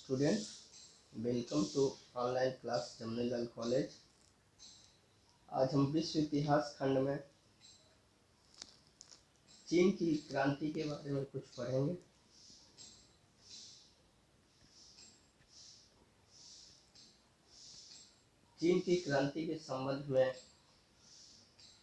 Student, welcome to online class Jamnalal college. आज हम विश्व इतिहास खंड में चीन की क्रांति के बारे में कुछ पढ़ेंगे। चीन की क्रांति के संबंध में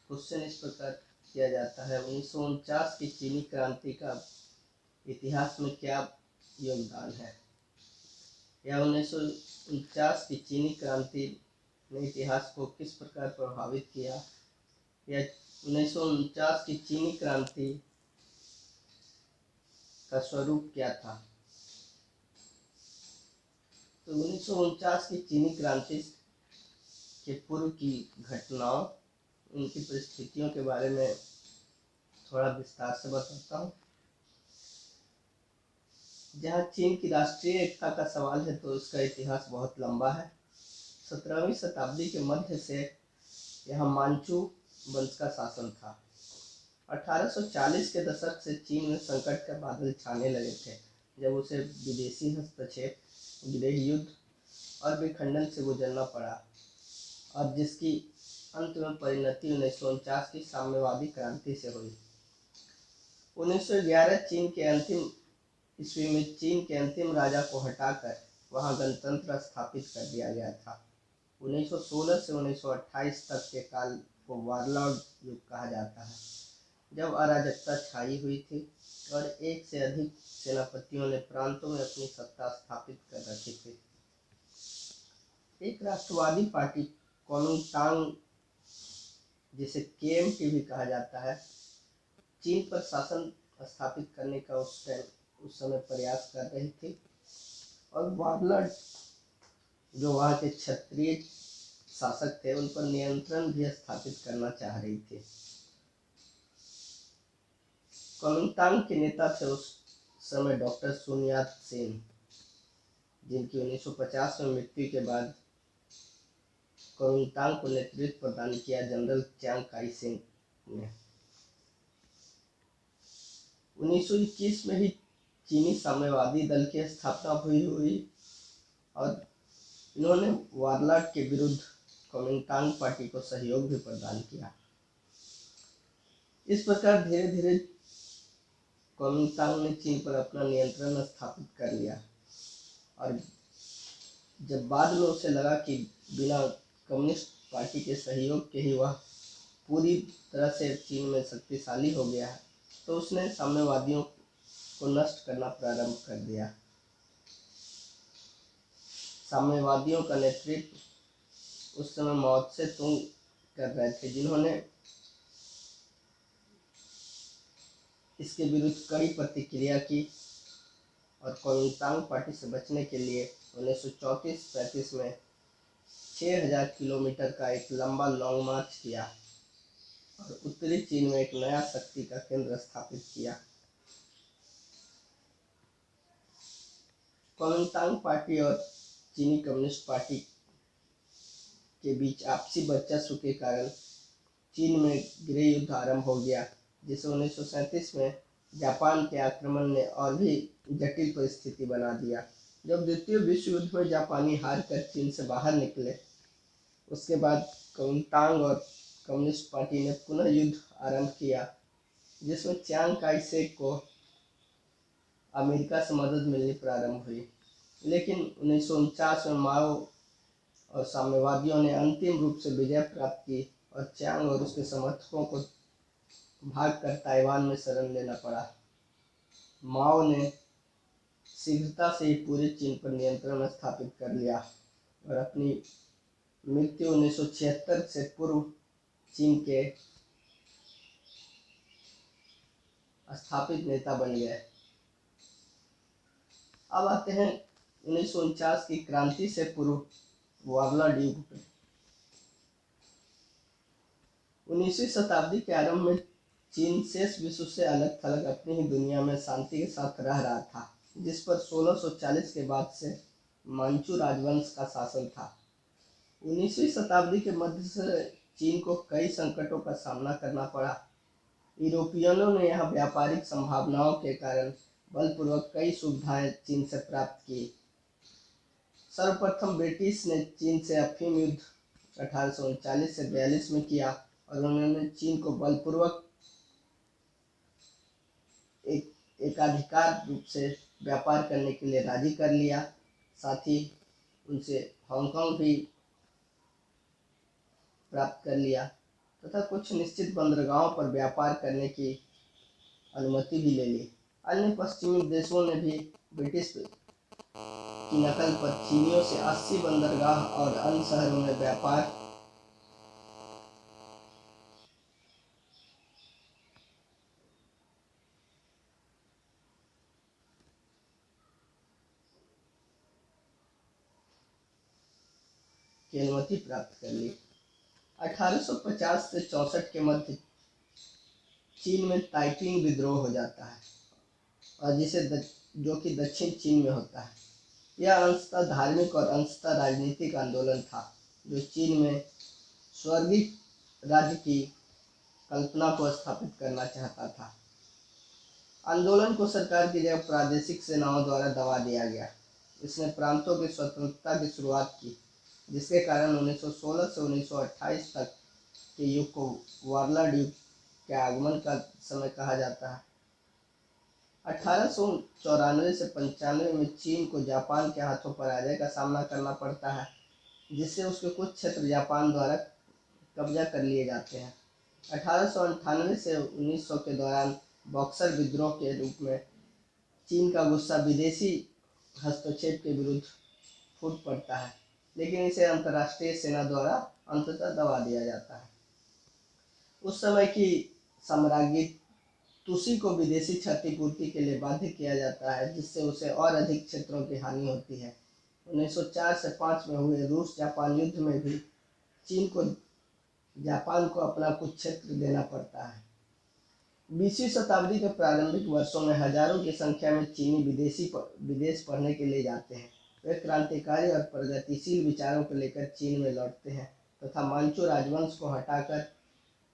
क्वेश्चन इस प्रकार किया जाता है: 1949 की चीनी क्रांति का इतिहास में क्या योगदान है, या 1949 की चीनी क्रांति ने इतिहास को किस प्रकार प्रभावित किया, या 1949 की चीनी क्रांति का स्वरूप क्या था। तो 1949 की चीनी क्रांति के पूर्व की घटनाओं, उनकी परिस्थितियों के बारे में थोड़ा विस्तार से बताता हूँ। जहाँ चीन की राष्ट्रीय एकता का सवाल है तो इसका इतिहास बहुत लंबा है। 17वीं शताब्दी के मध्य से यहाँ मांचू वंश का शासन था। 1840 के दशक से चीन में संकट के बादल छाने लगे थे, जब उसे विदेशी हस्तक्षेप, गृह युद्ध और विखंडन से गुजरना पड़ा, और जिसकी अंत में परिणति 1949 की साम्यवादी क्रांति से हुई। 1911 ईस्वी में चीन के अंतिम राजा को हटाकर वहां गणतंत्र स्थापित कर दिया गया था। 1916 से 1928 तक के काल को वारलॉर्ड युग कहा जाता है, जब अराजकता छाई हुई थी और एक से अधिक सेनापतियों ने प्रांतों में अपनी सत्ता स्थापित कर रखी थी। एक राष्ट्रवादी पार्टी कुओमिंटांग, जिसे केएमटी भी कहा जाता है, चीन पर शासन स्थापित करने का उस समय प्रयास कर रही थी, और वारलॉर्ड जो वहाँ के क्षत्रिय शासक थे उन पर नियंत्रण भी स्थापित करना चाह रही थी। कुओमिंटांग के नेता थे उस समय डॉक्टर सुन यात सेन, जिनकी 1950 में मृत्यु के बाद कुओमिंटांग को नेतृत्व प्रदान किया जनरल चियांग काई शेक ने। 1921 में ही चीनी साम्यवादी दल की स्थापना हुई और इन्होंने वारलॉर्ड के विरुद्ध कुओमिंटांग पार्टी को सहयोग भी प्रदान किया। इस प्रकार धीरे धीरे कुओमिंटांग ने चीन पर अपना नियंत्रण स्थापित कर लिया, और जब बाद में उसे लगा कि बिना कम्युनिस्ट पार्टी के सहयोग के ही वह पूरी तरह से चीन में शक्तिशाली हो गया है, तो उसने साम्यवादियों को नष्ट करना प्रारंभ कर दिया। साम्यवादियों का नेतृत्व उस समय माओ त्से तुंग कर रहे थे, जिन्होंने इसके विरुद्ध कड़ी प्रतिक्रिया की और कुओमिंटांग पार्टी से बचने के लिए 1934-35 में 6000 किलोमीटर का एक लंबा लॉन्ग मार्च किया और उत्तरी चीन में एक नया शक्ति का केंद्र स्थापित किया। कुओमिंटांग पार्टी और चीनी कम्युनिस्ट पार्टी के बीच आपसी वर्चस्व के कारण चीन में गृह युद्ध आरंभ हो गया, जिसे 1937 में जापान के आक्रमण ने और भी जटिल परिस्थिति बना दिया। जब द्वितीय विश्व युद्ध में जापानी हार कर चीन से बाहर निकले, उसके बाद कुओमिंटांग और कम्युनिस्ट पार्टी ने पुनः युद्ध आरंभ किया, जिसमें चियांग काई शेक को अमेरिका से मदद मिलनी प्रारंभ हुई। लेकिन 1949 में माओ और साम्यवादियों ने अंतिम रूप से विजय प्राप्त की और चियांग और उसके समर्थकों को भागकर ताइवान में शरण लेना पड़ा। माओ ने शीघ्रता से ही पूरे चीन पर नियंत्रण स्थापित कर लिया और अपनी मृत्यु 1976 से पूर्व चीन के स्थापित नेता बन गए। अब आते हैं 1949 की क्रांति से पूर्व वारलॉर्ड युग पे। 19वीं शताब्दी के आरंभ में चीन शेष विश्व से अलग थलग अपनी ही दुनिया में शांति के साथ रह रहा था, जिस पर 1640 के बाद से मांचू राजवंश का शासन था। 19वीं शताब्दी के मध्य से चीन को कई संकटों का सामना करना पड़ा। यूरोपियनों ने यहाँ व्यापारिक संभावनाओं के कारण बलपूर्वक कई सुविधाएं चीन से प्राप्त की। सर्वप्रथम ब्रिटिश ने चीन से अफीम युद्ध 1839 से 42 में किया और उन्होंने चीन को बलपूर्वक एकाधिकार रूप से व्यापार करने के लिए राजी कर लिया। साथ ही उनसे हांगकांग भी प्राप्त कर लिया तथा कुछ निश्चित बंदरगाहों पर व्यापार करने की अनुमति भी ले ली। अन्य पश्चिमी देशों ने भी ब्रिटिश की नकल पर चीनियों से 80 बंदरगाह और अन्य शहरों में व्यापार की अनुमति प्राप्त कर ली। 1850 से 64 के मध्य चीन में ताइपिंग विद्रोह हो जाता है और जो कि दक्षिण चीन में होता है। यह अंशतः धार्मिक और अंशतः राजनीतिक आंदोलन था जो चीन में स्वर्गीय राज्य की कल्पना को स्थापित करना चाहता था। आंदोलन को सरकार की जगह प्रादेशिक सेनाओं द्वारा दबा दिया गया। इसने प्रांतों की स्वतंत्रता की शुरुआत की, जिसके कारण 1916 से 1928 तक के युग को वारलॉर्ड युग के आगमन का समय कहा जाता है। 1894 से 95 में चीन को जापान के हाथों पराजय का सामना करना पड़ता है, जिससे उसके कुछ क्षेत्र जापान द्वारा कब्जा कर लिए जाते हैं। 1898 से 1900 के दौरान बॉक्सर विद्रोह के रूप में चीन का गुस्सा विदेशी हस्तक्षेप के विरुद्ध फूट पड़ता है, लेकिन इसे अंतर्राष्ट्रीय सेना द्वारा अंततः दबा दिया जाता है। उस समय की साम्राज्ञी तुसी को विदेशी क्षतिपूर्ति के लिए बाध्य किया जाता है, जिससे उसे और अधिक क्षेत्रों की हानि होती है। 1904 से 5 में हुए रूस जापान युद्ध में भी चीन को जापान को अपना कुछ क्षेत्र देना पड़ता है। 20वीं शताब्दी के प्रारंभिक वर्षों में हजारों की संख्या में चीनी विदेश पढ़ने के लिए जाते हैं। वे क्रांतिकारी और प्रगतिशील विचारों को लेकर चीन में लौटते हैं तथा मांचू राजवंश को हटाकर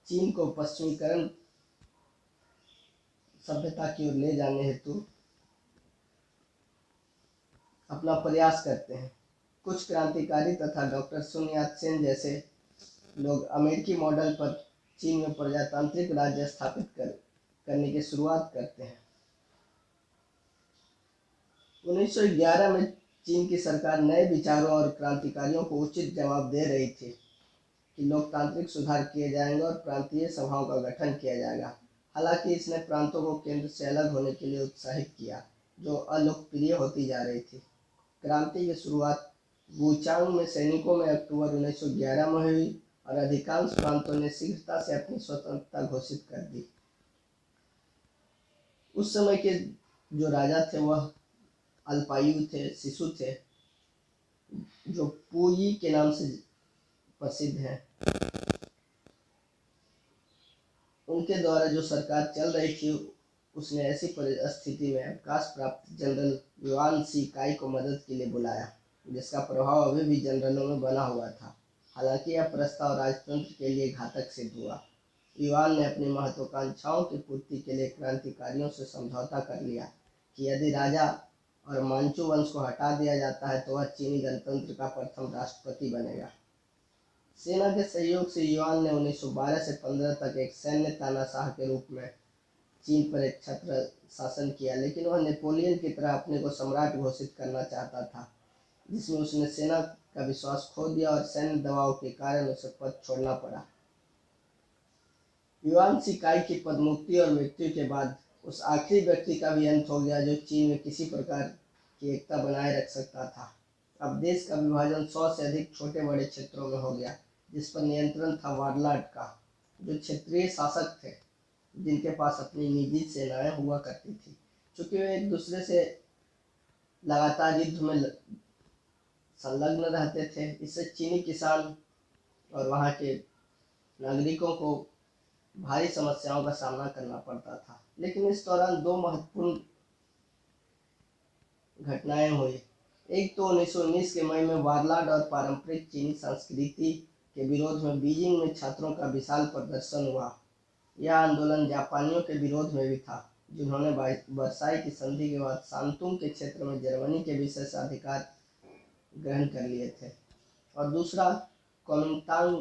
चीन को पश्चिमीकरण सभ्यता की ओर ले जाने हेतु अपना प्रयास करते हैं। कुछ क्रांतिकारी तथा डॉक्टर सुन यात सेन जैसे लोग अमेरिकी मॉडल पर चीन में प्रजातांत्रिक राज्य स्थापित करने की शुरुआत करते हैं। 1911 में चीन की सरकार नए विचारों और क्रांतिकारियों को उचित जवाब दे रही थी कि लोकतांत्रिक सुधार किए जाएंगे और प्रांतीय सभाओं का गठन किया जाएगा। हालांकि इसने प्रांतों को केंद्र से अलग होने के लिए उत्साहित किया, जो अलोकप्रिय होती जा रही थी। क्रांति की शुरुआत वुचांग में सैनिकों में अक्टूबर 1911 में हुई और अधिकांश प्रांतों ने शीघ्रता से अपनी स्वतंत्रता घोषित कर दी। उस समय के जो राजा थे वह अल्पायु थे, शिशु थे, जो पुई के नाम से प्रसिद्ध हैं। उनके द्वारा जो सरकार चल रही थी उसने ऐसी परिस्थिति में अवकाश प्राप्त जनरल युआन सी काई को मदद के लिए बुलाया, जिसका प्रभाव अभी भी जनरलों में बना हुआ था। हालांकि यह प्रस्ताव राजतंत्र के लिए घातक सिद्ध हुआ। युआन ने अपनी महत्वाकांक्षाओं की पूर्ति के लिए क्रांतिकारियों से समझौता कर लिया कि यदि राजा और मांचू वंश को हटा दिया जाता है तो वह चीनी गणतंत्र का प्रथम राष्ट्रपति बनेगा। सेना के सहयोग से युआन ने 1912 से 15 तक एक सैन्य तानाशाह के रूप में चीन पर एक छत्र शासन किया, लेकिन वह नेपोलियन की तरह अपने को सम्राट घोषित करना चाहता था, जिसमें उसने सेना का विश्वास खो दिया और सैन्य दबाव के कारण उसे पद छोड़ना पड़ा। युआन सी काई की पदमुक्ति और मृत्यु के बाद उस आखिरी व्यक्ति का भी अंत हो गया जो चीन में किसी प्रकार की एकता बनाए रख सकता था। अब देश का विभाजन 100 से अधिक छोटे बड़े क्षेत्रों में हो गया, जिस पर नियंत्रण था वारलॉर्ड का, जो क्षेत्रीय शासक थे जिनके पास अपनी निजी सेनाएं हुआ करती थी। चूंकि वे एक दूसरे से लगातार युद्ध में संलग्न रहते थे, इससे चीनी किसान और वहाँ के नागरिकों को भारी समस्याओं का सामना करना पड़ता था। लेकिन इस दौरान दो महत्वपूर्ण घटनाएं हुई। एक तो 1919 के मई में वारलॉर्ड और पारंपरिक चीनी संस्कृति के विरोध में बीजिंग में छात्रों का विशाल प्रदर्शन हुआ। यह आंदोलन जापानियों के विरोध में भी था, जिन्होंने वर्साई की संधि के बाद शांतुंग के क्षेत्र में जर्मनी के विशेषाधिकार ग्रहण कर लिए थे। और दूसरा, कुओमिंटांग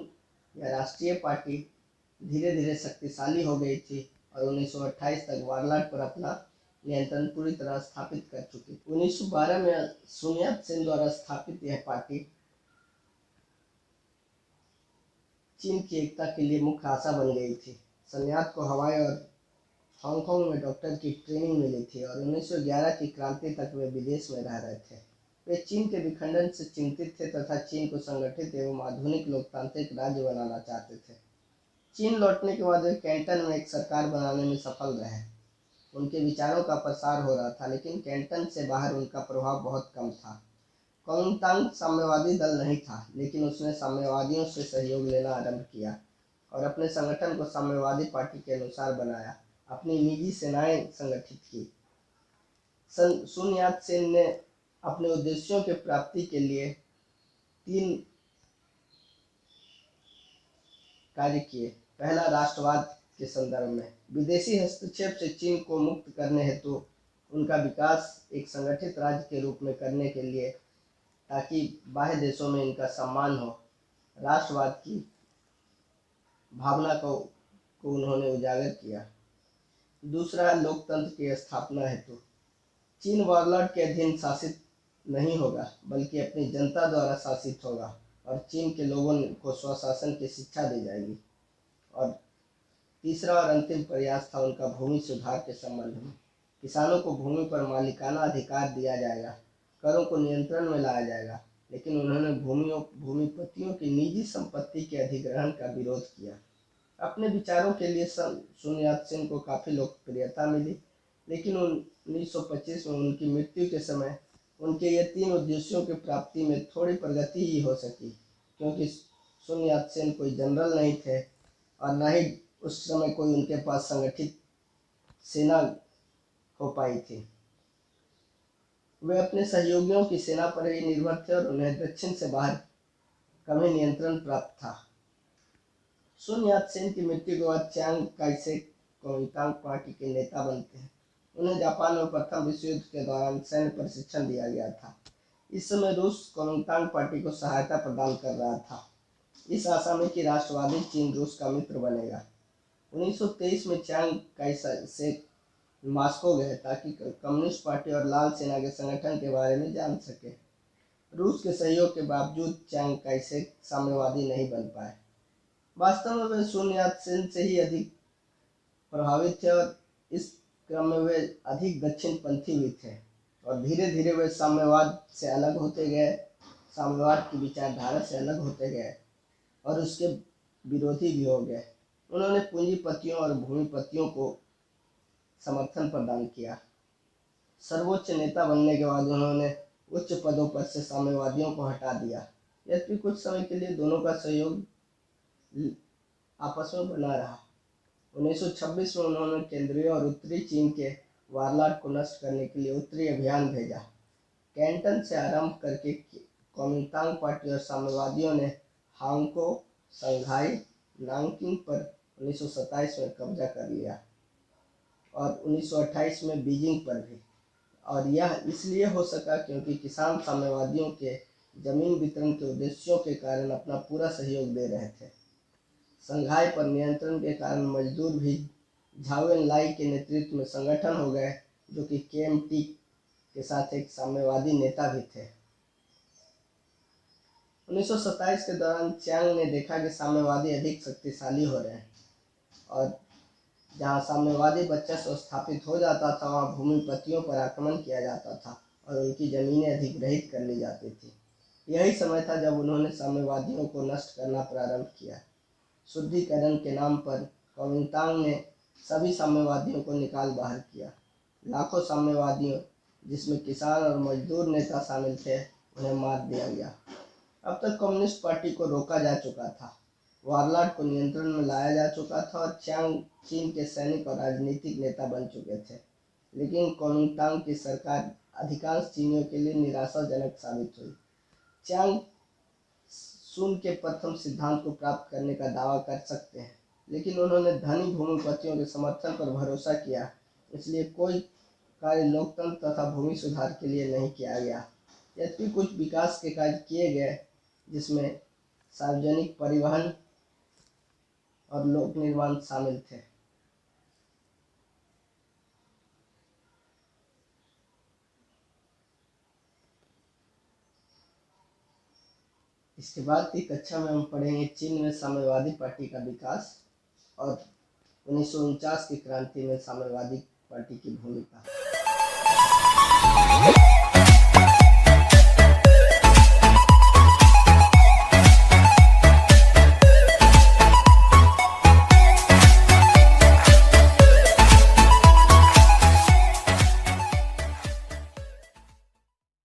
या राष्ट्रीय पार्टी धीरे धीरे शक्तिशाली हो गई थी और 1928 तक वारलाट पर अपना नियंत्रण पूरी तरह स्थापित कर चुकी। 1912 में सुन यत सेन द्वारा स्थापित यह पार्टी चीन की एकता के लिए मुख्य आशा बन गई थी। sun yat को हवाई और हांगकांग में डॉक्टर की ट्रेनिंग मिली थी और 1911 की क्रांति तक वे विदेश में रह रहे थे। वे चीन के विखंडन से चिंतित थे तथा चीन को संगठित एवं आधुनिक लोकतांत्रिक राज्य बनाना चाहते थे। चीन लौटने के बाद वे कैंटन में एक सरकार बनाने में सफल रहे। उनके विचारों का प्रसार हो रहा था, लेकिन कैंटन से बाहर उनका प्रभाव बहुत कम था। कुओमिंटांग साम्यवादी दल नहीं था, लेकिन उसने साम्यवादियों से सहयोग लेना आरंभ किया और अपने संगठन को साम्यवादी पार्टी के अनुसार बनाया। अपनी निजी सेनाएं संगठित की। सुन यात सेन ने अपने उद्देश्यों के प्राप्ति के लिए 3 कार्य किए। पहला, राष्ट्रवाद के संदर्भ में विदेशी हस्तक्षेप से चीन को मुक्त करने हेतु उनका विकास एक संगठित राज्य के रूप में करने के लिए, ताकि बाह्य देशों में इनका सम्मान हो। राष्ट्रवाद की भावना को उन्होंने उजागर किया। दूसरा, लोकतंत्र की स्थापना हेतु चीन वारलॉर्ड के अधीन शासित नहीं होगा, बल्कि अपनी जनता द्वारा शासित होगा और चीन के लोगों को स्वशासन की शिक्षा दी जाएगी। और तीसरा और अंतिम प्रयास था उनका भूमि सुधार के संबंध में। किसानों को भूमि पर मालिकाना अधिकार दिया जाएगा, करों को नियंत्रण में लाया जाएगा, लेकिन उन्होंने भूमिपतियों की निजी संपत्ति के अधिग्रहण का विरोध किया। अपने विचारों के लिए सुन यात सेन को काफ़ी लोकप्रियता मिली, लेकिन 1925 में उनकी मृत्यु के समय उनके ये 3 उद्देश्यों की प्राप्ति में थोड़ी प्रगति ही हो सकी, क्योंकि सुन यात सेन कोई जनरल नहीं थे और न ही उस समय कोई उनके पास संगठित सेना हो पाई थी। वे अपने सहयोगियों की सेना पर ही निर्भर थे और उन्हें दक्षिण से बाहर कम ही नियंत्रण प्राप्त था। सुन यात सेन की मृत्यु के बाद Chiang Kai Shek Kuomintang party के नेता बनते हैं। उन्हें जापान में प्रथम विश्व युद्ध के दौरान सैन्य प्रशिक्षण दिया गया था। इस समय रूस कुओमिंटांग पार्टी को सहायता प्रदान कर रहा था, इस आशा में कि राष्ट्रवादी चीन रूस का मित्र बनेगा। 1923 में चियांग काई शेक मॉस्को गए ताकि कम्युनिस्ट पार्टी और लाल सेना के संगठन के बारे में जान सके। रूस के सहयोग के बावजूद चियांग काई शेक साम्यवादी नहीं बन पाए। वास्तव में वे सुन यात सेन से ही अधिक प्रभावित थे और इस क्रम में वे अधिक दक्षिणपंथी भी थे और धीरे धीरे वे साम्यवाद से अलग होते गए, साम्यवाद की विचारधारा से अलग होते गए और उसके विरोधी भी हो गए। उन्होंने पूंजीपतियों और भूमिपतियों को समर्थन प्रदान किया। सर्वोच्च नेता बनने के बाद उन्होंने उच्च पदों पर से साम्यवादियों को हटा दिया। यद्यपि कुछ समय के लिए दोनों का सहयोग आपस में बना रहा। 1926 में उन्होंने केंद्रीय और उत्तरी चीन के वारलाट को नष्ट करने के लिए उत्तरी अभियान भेजा। कैंटन से आरंभ करके कुओमिंटांग पार्टी और साम्यवादियों ने हांगकांग, शंघाई, नानकिंग पर 1927 में कब्जा कर लिया और 1928 में बीजिंग पर भी। और यह इसलिए हो सका क्योंकि किसान साम्यवादियों के जमीन वितरण के उद्देश्यों के कारण अपना पूरा सहयोग दे रहे थे। शंघाई पर नियंत्रण के कारण मजदूर भी झाओ एनलाई के नेतृत्व में संगठन हो गए, जो कि KMT के साथ एक साम्यवादी नेता भी थे। 1927 के दौरान चियांग ने देखा कि साम्यवादी अधिक शक्तिशाली हो रहे हैं और जहां साम्यवादी वर्चस्व स्थापित हो जाता था वहां भूमिपतियों पर आक्रमण किया जाता था और उनकी जमीनें अधिग्रहित कर ली जाती थी। यही समय था जब उन्होंने साम्यवादियों को नष्ट करना प्रारंभ किया। शुद्धिकरण के नाम पर कुओमिंटांग ने सभी साम्यवादियों को निकाल बाहर किया। लाखों साम्यवादियों, जिसमें किसान और मजदूर नेता शामिल थे, उन्हें मार दिया गया। अब तक कम्युनिस्ट पार्टी को रोका जा चुका था, वारलाट को नियंत्रण में लाया जा चुका था और चियांग चीन के सैनिक और राजनीतिक नेता बन चुके थे। लेकिन कुओमिंटांग की सरकार अधिकांश चीनियों के लिए निराशाजनक साबित हुई। चियांग सुन के प्रथम सिद्धांत को प्राप्त करने का दावा कर सकते हैं, लेकिन उन्होंने धनी भूमिपतियों के समर्थन पर भरोसा किया, इसलिए कोई कार्य लोकतंत्र तथा भूमि सुधार के लिए नहीं किया गया। यद्यपि कुछ विकास के कार्य किए गए जिसमें सार्वजनिक परिवहन और लोक निर्माण शामिल थे। इसके बाद की कक्षा में हम पढ़ेंगे चीन में साम्यवादी पार्टी का विकास और 1949 की क्रांति में साम्यवादी पार्टी की भूमिका।